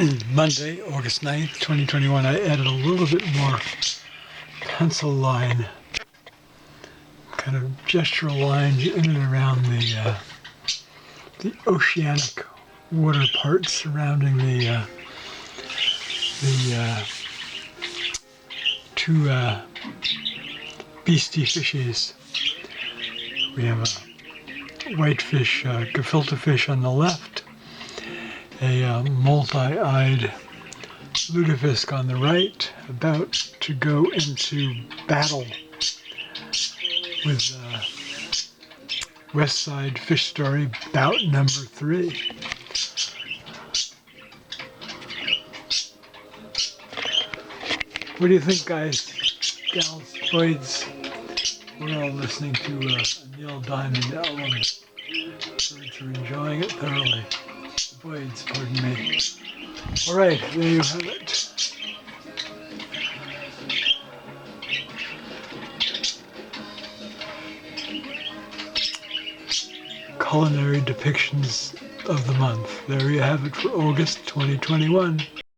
Monday, August 9th, 2021, I added a little bit more pencil line, kind of gestural lines in and around the oceanic water parts surrounding the two beastie fishes. We have a whitefish, gefilte fish on the left, a multi-eyed Lutefisk on the right, about to go into battle with West Side Fish Story, Bout number 3. What do you think, guys, gals, boys? We're all listening to a Neil Diamond album. Birds are enjoying it thoroughly. Boys, pardon me. All right, there you have it. Culinary depictions of the month. There you have it for August 2021.